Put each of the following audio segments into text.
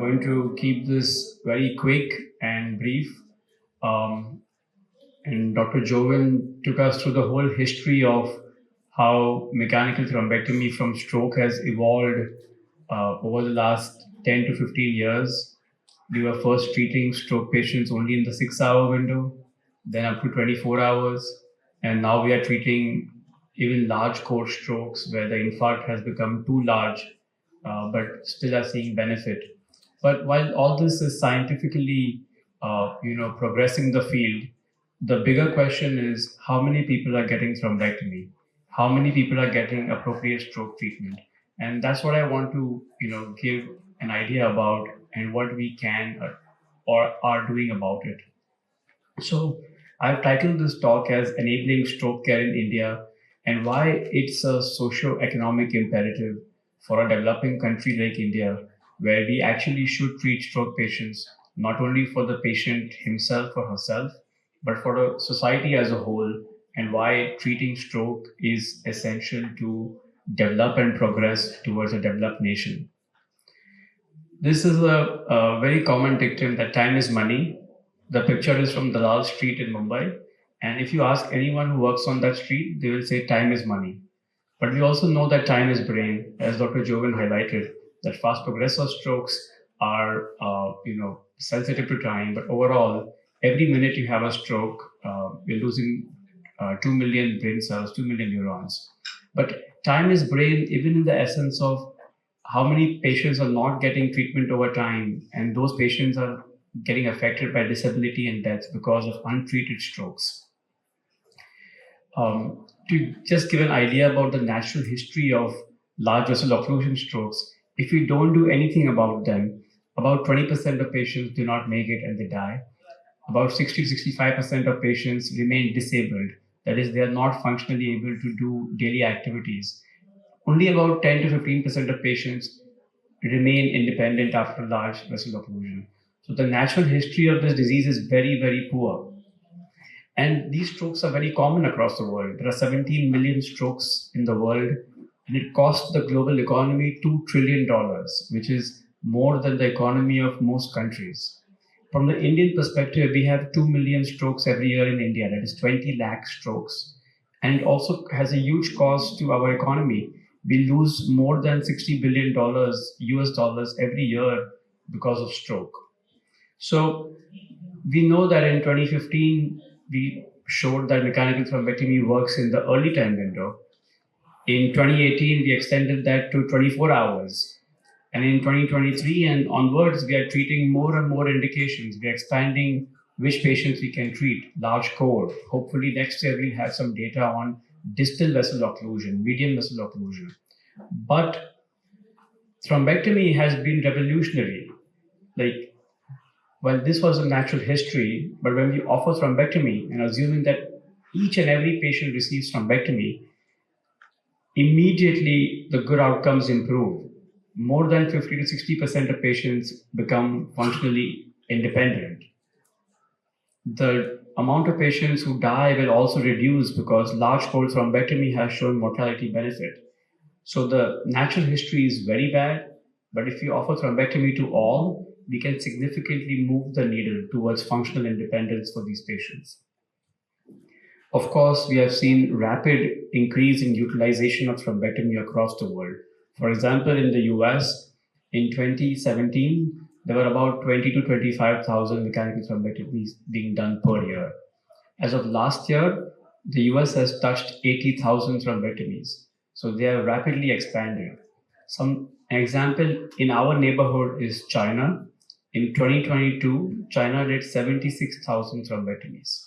going to keep this very quick and brief. Um, and Dr. Joven took us through the whole history of how mechanical thrombectomy from stroke has evolved over the last 10 to 15 years. We were first treating stroke patients only in the 6-hour window, then up to 24 hours, and now we are treating even large core strokes where the infarct has become too large, but still are seeing benefit. But while all this is scientifically, progressing the field, the bigger question is how many people are getting thrombectomy, how many people are getting appropriate stroke treatment, and that's what I want to, give an idea about and what we can or are doing about it. So I've titled this talk as Enabling Stroke Care in India and why it's a socio-economic imperative for a developing country like India, where we actually should treat stroke patients, not only for the patient himself or herself, but for the society as a whole, and why treating stroke is essential to develop and progress towards a developed nation. This is a very common dictum that time is money. The picture is from Dalal Street in Mumbai. And if you ask anyone who works on that street, they will say time is money. But we also know that time is brain, as Dr. Joven highlighted, that fast progressor strokes are, sensitive to time. But overall, every minute you have a stroke, you're losing 2 million brain cells, 2 million neurons. But time is brain, even in the essence of how many patients are not getting treatment over time, and those patients are getting affected by disability and death because of untreated strokes. To just give an idea about the natural history of large vessel occlusion strokes, if we don't do anything about them, about 20% of patients do not make it and they die. About 60 to 65% of patients remain disabled. That is, they are not functionally able to do daily activities. Only about 10 to 15% of patients remain independent after large vessel occlusion. So the natural history of this disease is very, very poor. And these strokes are very common across the world. There are 17 million strokes in the world, and it costs the global economy $2 trillion, which is more than the economy of most countries. From the Indian perspective, we have 2 million strokes every year in India, that is 20 lakh strokes. And it also has a huge cost to our economy. We lose more than $60 billion US dollars every year because of stroke. So we know that in 2015, we showed that mechanical thrombectomy works in the early time window. In 2018, we extended that to 24 hours. And in 2023 and onwards, we are treating more and more indications. We are expanding which patients we can treat, large core. Hopefully next year we'll have some data on distal vessel occlusion, median vessel occlusion. But thrombectomy has been revolutionary. Well, this was a natural history, but when we offer thrombectomy and assuming that each and every patient receives thrombectomy, immediately the good outcomes improve. More than 50 to 60% of patients become functionally independent. The amount of patients who die will also reduce because large core thrombectomy has shown mortality benefit. So the natural history is very bad, but if we offer thrombectomy to all, we can significantly move the needle towards functional independence for these patients. Of course, we have seen rapid increase in utilization of thrombectomy across the world. For example, in the US, in 2017, there were about 20 to 25,000 mechanical thrombectomies being done per year. As of last year, the US has touched 80,000 thrombectomies. So they have rapidly expanded. Some example in our neighborhood is China. In 2022, China did 76,000 thrombectomies.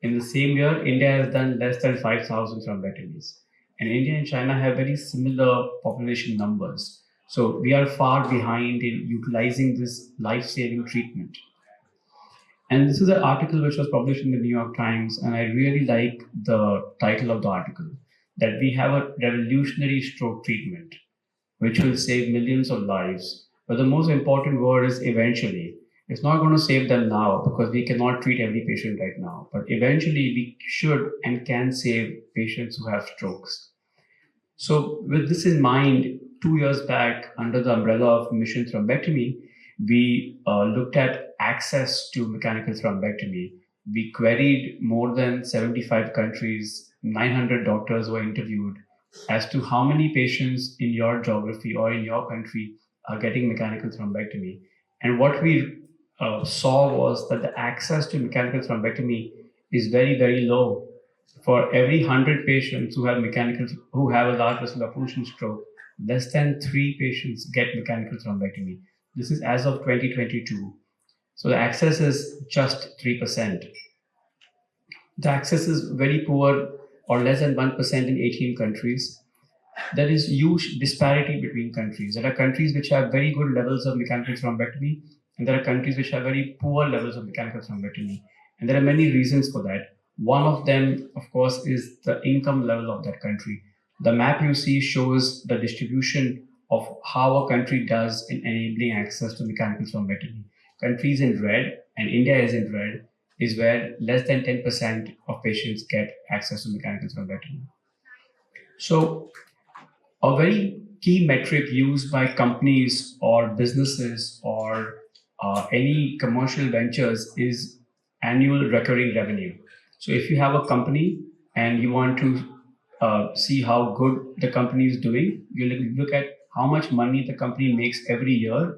In the same year, India has done less than 5,000 thrombectomies. And India and China have very similar population numbers. So we are far behind in utilizing this life-saving treatment. And this is an article which was published in the New York Times, and I really like the title of the article, that we have a revolutionary stroke treatment, which will save millions of lives. But the most important word is eventually. It's not going to save them now because we cannot treat every patient right now. But eventually we should and can save patients who have strokes. So with this in mind, 2 years back, under the umbrella of Mission Thrombectomy, We looked at access to mechanical thrombectomy. We queried more than 75 countries, 900 doctors were interviewed as to how many patients in your geography or in your country are getting mechanical thrombectomy. And what we saw was that the access to mechanical thrombectomy is very, very low. For every 100 patients who have a large vessel occlusion stroke, less than 3 patients get mechanical thrombectomy. This is as of 2022. So the access is just 3%. The access is very poor or less than 1% in 18 countries. There is huge disparity between countries. There are countries which have very good levels of mechanical thrombectomy, and there are countries which have very poor levels of mechanical thrombectomy. And there are many reasons for that. One of them, of course, is the income level of that country. The map you see shows the distribution of how a country does in enabling access to mechanical thrombectomy. Countries in red, and India is in red, is where less than 10% of patients get access to mechanical thrombectomy. So a very key metric used by companies or businesses or any commercial ventures is annual recurring revenue. So if you have a company and you want to see how good the company is doing, you look at how much money the company makes every year,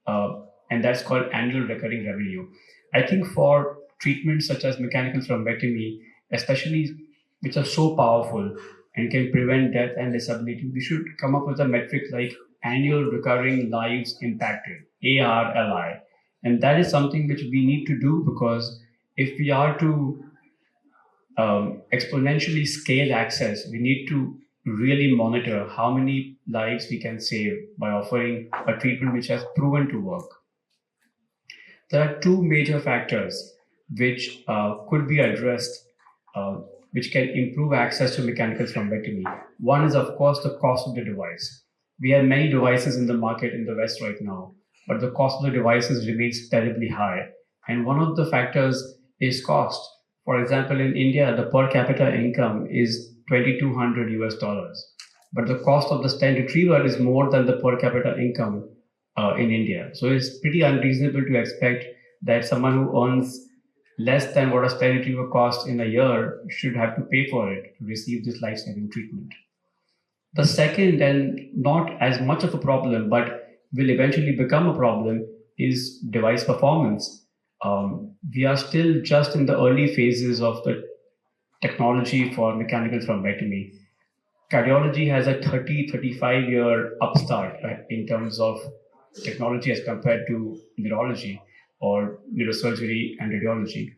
uh, and that's called annual recurring revenue. I think for treatments such as mechanical thrombectomy, especially which are so powerful and can prevent death and disability, we should come up with a metric like annual recurring lives impacted, ARLI. And that is something which we need to do, because if we are to exponentially scale access, we need to really monitor how many lives we can save by offering a treatment which has proven to work. There are two major factors which could be addressed, uh, which can improve access to mechanical thrombectomy. One is, of course, the cost of the device. We have many devices in the market in the West right now, but the cost of the devices remains terribly high. And one of the factors is cost. For example, in India, the per capita income is 2,200 US dollars, but the cost of the stent retriever is more than the per capita income in India. So it's pretty unreasonable to expect that someone who earns less than what a stent retriever costs in a year should have to pay for it to receive this life-saving treatment. The second, and not as much of a problem, but will eventually become a problem, is device performance. We are still just in the early phases of the technology for mechanical thrombectomy. Cardiology has a 35-year upstart in terms of technology as compared to neurology or neurosurgery and radiology.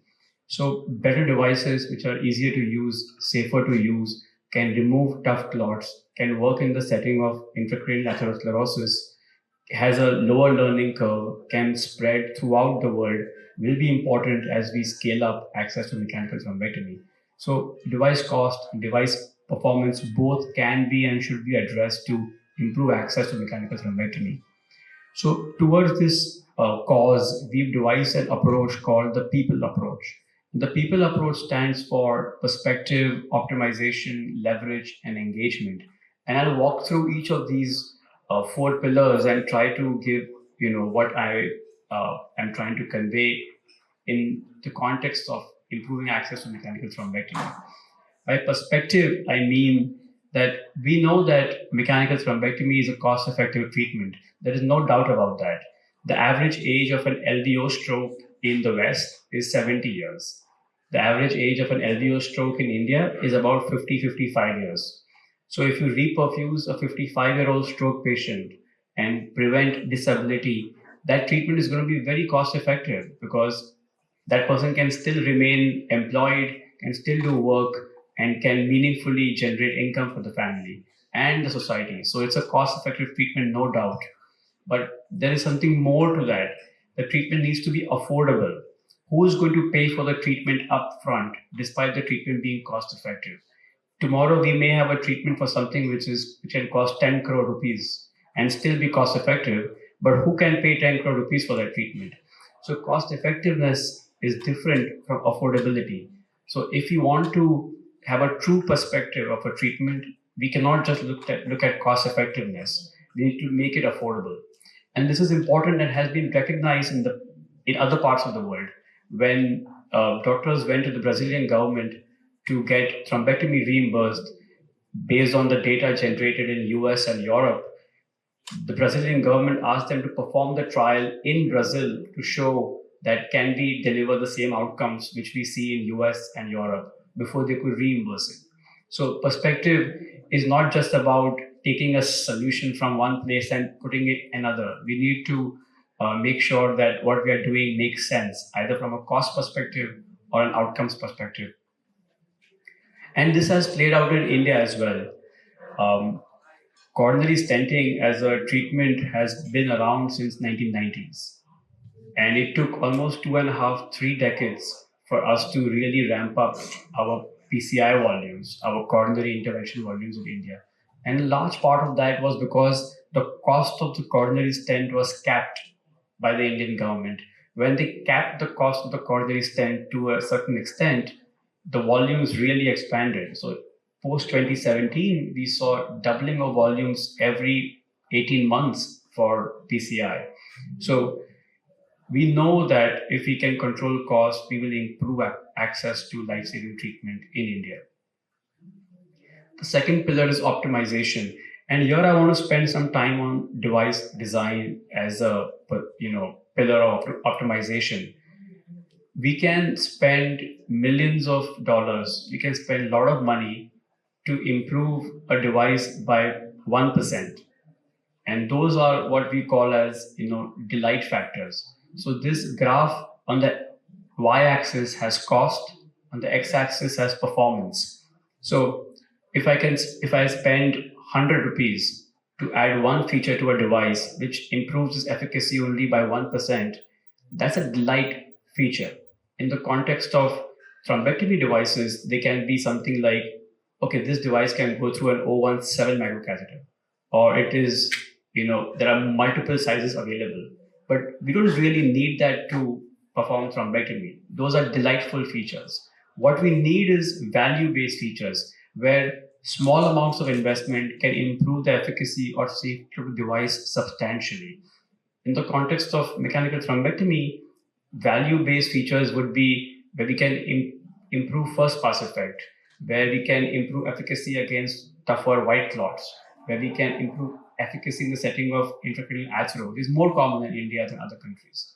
So better devices which are easier to use, safer to use, can remove tough clots, can work in the setting of intracranial atherosclerosis, has a lower learning curve, can spread throughout the world, will be important as we scale up access to mechanical thrombectomy. So device cost, device performance, both can be and should be addressed to improve access to mechanical thrombectomy. So towards this cause, we've devised an approach called the people approach. The people approach stands for perspective, optimization, leverage, and engagement. And I'll walk through each of these 4 pillars and try to give what I am trying to convey in the context of improving access to mechanical thrombectomy. By perspective, I mean that we know that mechanical thrombectomy is a cost effective treatment. There is no doubt about that. The average age of an LVO stroke in the West is 70 years. The average age of an LVO stroke in India is about 50, 55 years. So if you reperfuse a 55-year-old stroke patient and prevent disability, that treatment is going to be very cost effective, because that person can still remain employed, can still do work, and can meaningfully generate income for the family and the society. So it's a cost effective treatment, no doubt. But there is something more to that. The treatment needs to be affordable. Who is going to pay for the treatment up front despite the treatment being cost effective? Tomorrow we may have a treatment for something which can cost 10 crore rupees and still be cost effective, but who can pay 10 crore rupees for that treatment? So cost effectiveness is different from affordability. So if you want to have a true perspective of a treatment, we cannot just look at cost effectiveness. We need to make it affordable. And this is important and has been recognized in other parts of the world. When doctors went to the Brazilian government to get thrombectomy reimbursed based on the data generated in US and Europe, the Brazilian government asked them to perform the trial in Brazil to show that can we deliver the same outcomes which we see in US and Europe before they could reimburse it. So perspective is not just about taking a solution from one place and putting it another. We need to make sure that what we are doing makes sense, either from a cost perspective or an outcomes perspective. And this has played out in India as well. Um, Coronary stenting as a treatment has been around since 1990s, and it took almost 2.5, 3 decades for us to really ramp up our PCI volumes, our coronary intervention volumes in India. And a large part of that was because the cost of the coronary stent was capped by the Indian government. When they capped the cost of the coronary stent to a certain extent, the volumes really expanded. So post 2017, we saw doubling of volumes every 18 months for PCI. So we know that if we can control costs, we will improve access to life-saving treatment in India. The second pillar is optimization. And here I want to spend some time on device design as a pillar of optimization. We can spend millions of dollars, we can spend a lot of money to improve a device by 1%. And those are what we call as delight factors. So this graph on the y-axis has cost, on the x-axis has performance. So if I spend 100 rupees to add one feature to a device which improves its efficacy only by 1%, that's a delight feature. In the context of thrombectomy devices, they can be something like, okay, this device can go through an 017 microcatheter, or it is, there are multiple sizes available, but we don't really need that to perform thrombectomy. Those are delightful features. What we need is value-based features where small amounts of investment can improve the efficacy or safety of the device substantially. In the context of mechanical thrombectomy, value-based features would be where we can improve first pass effect, where we can improve efficacy against tougher white clots, where we can improve efficacy in the setting of intracranial athero. It is more common in India than other countries.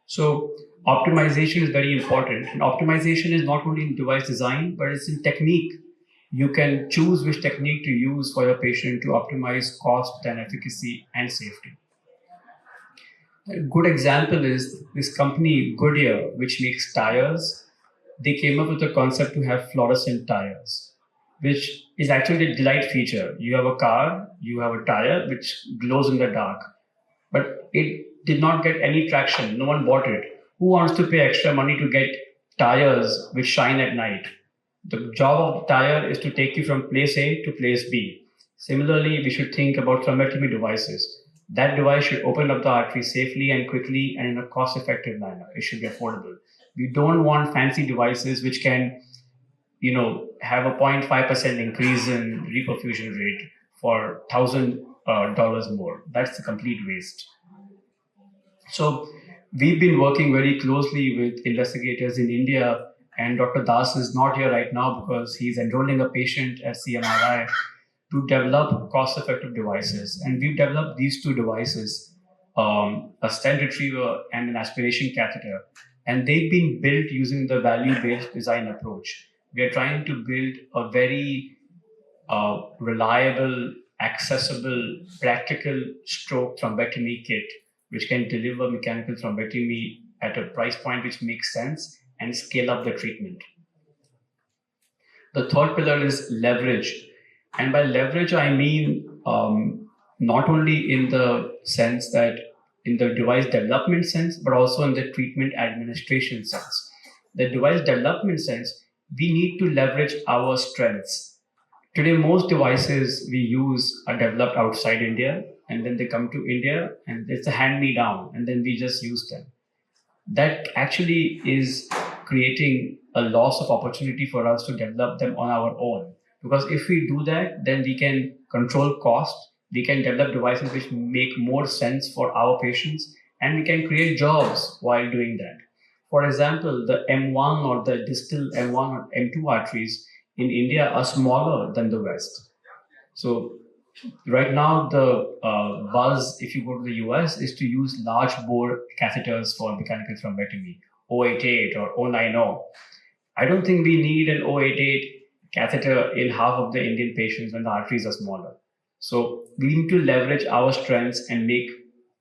So optimization is very important. And optimization is not only in device design, but it's in technique. You can choose which technique to use for your patient to optimize cost and efficacy and safety. A good example is this company Goodyear, which makes tires. They came up with the concept to have fluorescent tires, which is actually a delight feature. You have a car, you have a tire which glows in the dark, but it did not get any traction. No one bought it. Who wants to pay extra money to get tires which shine at night? The job of the tire is to take you from place A to place B. Similarly, we should think about thrombectomy devices. That device should open up the artery safely and quickly and in a cost-effective manner. It should be affordable. We don't want fancy devices which can, have a 0.5% increase in reperfusion rate for $1,000 more. That's a complete waste. So we've been working very closely with investigators in India, and Dr. Das is not here right now because he's enrolling a patient at CMRI to develop cost-effective devices. And we've developed these two devices, a stent retriever and an aspiration catheter. And they've been built using the value-based design approach. We are trying to build a very reliable, accessible, practical stroke thrombectomy kit, which can deliver mechanical thrombectomy at a price point which makes sense and scale up the treatment. The third pillar is leverage. And by leverage, I mean not only in the sense that in the device development sense, but also in the treatment administration sense. The device development sense, we need to leverage our strengths. Today, most devices we use are developed outside India, and then they come to India, and it's a hand-me-down, and then we just use them. That actually is creating a loss of opportunity for us to develop them on our own. Because if we do that, then we can control cost, We can develop devices which make more sense for our patients, and we can create jobs while doing that. For example, the M1 or the distal M1 or M2 arteries in India are smaller than the West. So right now, the buzz, if you go to the US, is to use large bore catheters for mechanical thrombectomy, 088 or 090. I don't think we need an 088 catheter in half of the Indian patients when the arteries are smaller. So we need to leverage our strengths and make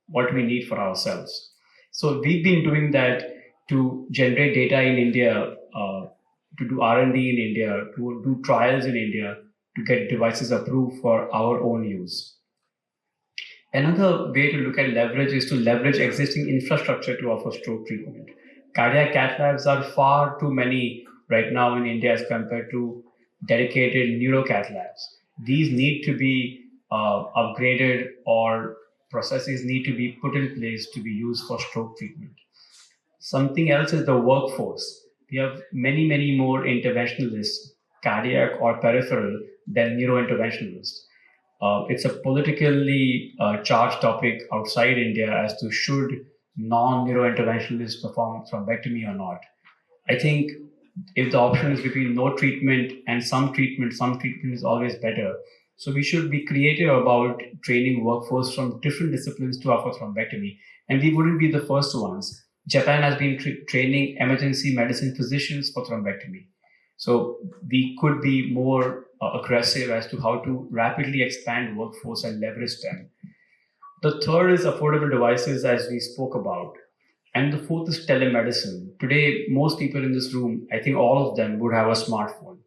what we need for ourselves. So we've been doing that to generate data in India, to do R&D in India, to do trials in India, to get devices approved for our own use. Another way to look at leverage is to leverage existing infrastructure to offer stroke treatment. Cardiac cath labs are far too many right now in India as compared to dedicated neuro cath labs. These need to be upgraded, or processes need to be put in place to be used for stroke treatment. Something else is the workforce. We have many, many more interventionalists, cardiac or peripheral, than neurointerventionalists. It's a politically charged topic outside India as to should non-neurointerventionalists perform thrombectomy or not. I think if the option is between no treatment and some treatment is always better. So we should be creative about training workforce from different disciplines to offer thrombectomy. And we wouldn't be the first ones. Japan has been training emergency medicine physicians for thrombectomy. So we could be more aggressive as to how to rapidly expand workforce and leverage them. The third is affordable devices, as we spoke about. And the fourth is telemedicine. Today, most people in this room, I think all of them, would have a smartphone.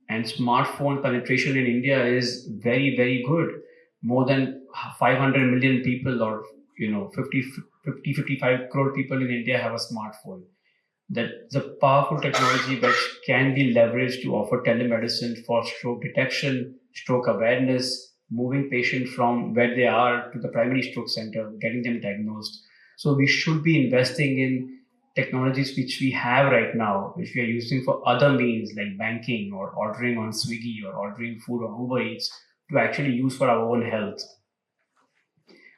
And smartphone penetration in India is very, very good. More than 500 million people, or 55 crore people in India have a smartphone. That's a powerful technology which can be leveraged to offer telemedicine for stroke detection, stroke awareness, moving patients from where they are to the primary stroke center, getting them diagnosed. So we should be investing in technologies which we have right now, which we are using for other means like banking or ordering on Swiggy or ordering food on Uber Eats, to actually use for our own health.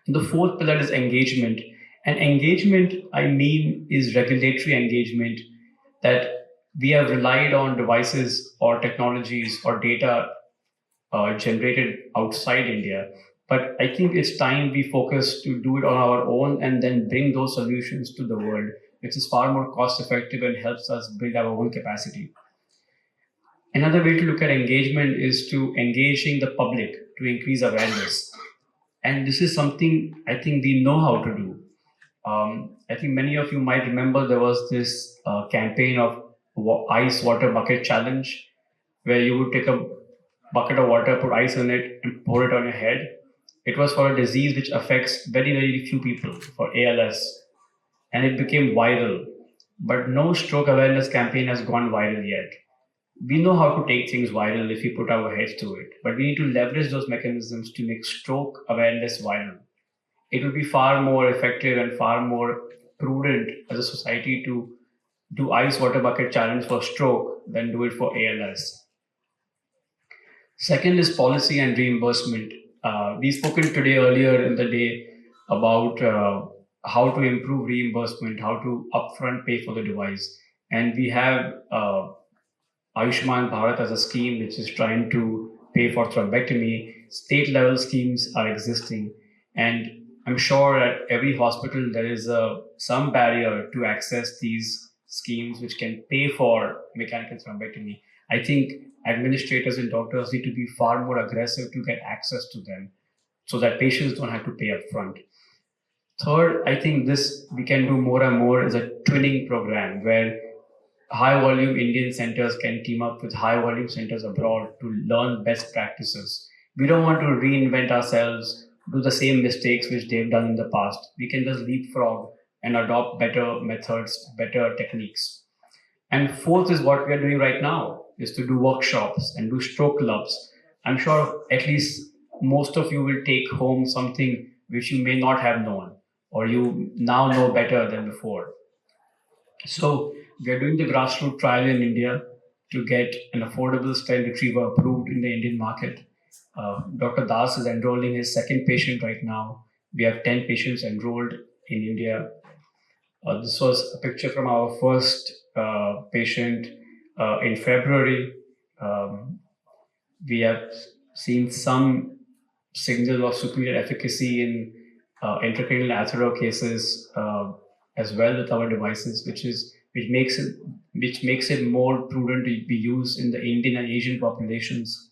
The fourth pillar is engagement. And engagement, I mean, is regulatory engagement, that we have relied on devices or technologies or data generated outside India. But I think it's time we focus to do it on our own and then bring those solutions to the world, which is far more cost effective and helps us build our own capacity. Another way to look at engagement is to engaging the public to increase awareness. And this is something I think we know how to do. I think many of you might remember there was this campaign of ice water bucket challenge, where you would take a bucket of water, put ice in it, and pour it on your head. It was for a disease which affects very, very few people, for ALS, and it became viral. But no stroke awareness campaign has gone viral yet. We know how to take things viral if we put our heads to it, but we need to leverage those mechanisms to make stroke awareness viral. It will be far more effective and far more prudent as a society to do ice water bucket challenge for stroke than do it for ALS. Second is policy and reimbursement. We've spoken today earlier in the day about how to improve reimbursement, how to upfront pay for the device. And we have Ayushman Bharat as a scheme which is trying to pay for thrombectomy. State level schemes are existing. And I'm sure at every hospital there is some barrier to access these schemes which can pay for mechanical thrombectomy. I think administrators and doctors need to be far more aggressive to get access to them so that patients don't have to pay upfront. Third, I think this we can do more and more is a twinning program where high volume Indian centers can team up with high volume centers abroad to learn best practices. We don't want to reinvent ourselves, do the same mistakes which they've done in the past. We can just leapfrog and adopt better methods, better techniques. And fourth is what we are doing right now, is to do workshops and do stroke clubs. I'm sure at least most of you will take home something which you may not have known, or you now know better than before. So we are doing the grassroots trial in India to get an affordable stent retriever approved in the Indian market. Dr. Das is enrolling his second patient right now. We have 10 patients enrolled in India. This was a picture from our first patient in February. Um, we have seen some signal of superior efficacy in intracranial athero cases as well with our devices, which makes it more prudent to be used in the Indian and Asian populations.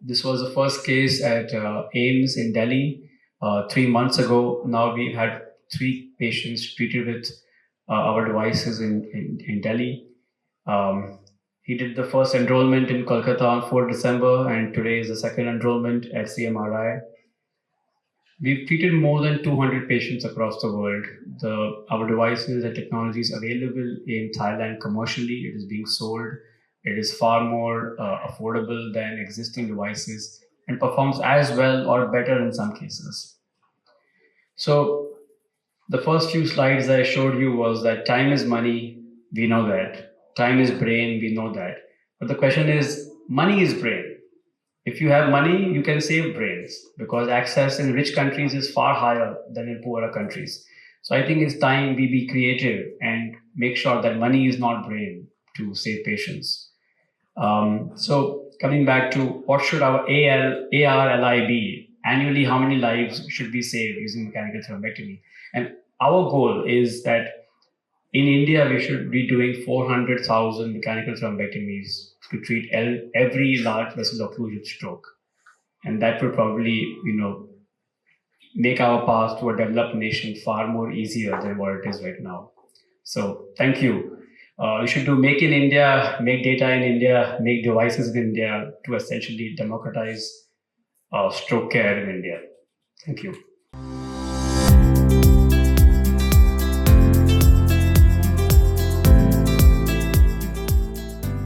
This was the first case at AIMS in Delhi 3 months ago. Now we've had 3 patients treated with our devices in Delhi. He did the first enrollment in Kolkata on 4 December, and today is the second enrollment at CMRI. We've treated more than 200 patients across the world. Our devices and technologies available in Thailand commercially. It is being sold. It is far more affordable than existing devices and performs as well or better in some cases. So the first few slides I showed you was that time is money. We know that. Time is brain. We know that. But the question is, money is brain. If you have money, you can save brains because access in rich countries is far higher than in poorer countries. So I think it's time we be creative and make sure that money is not brain to save patients. So coming back to what should our ARLI be? Annually, how many lives should we save using mechanical thrombectomy? And our goal is that in India, we should be doing 400,000 mechanical thrombectomies to treat every large vessel occlusion stroke. And that would probably, make our path to a developed nation far more easier than what it is right now. So thank you. We should do make in India, make data in India, make devices in India to essentially democratize stroke care in India. Thank you.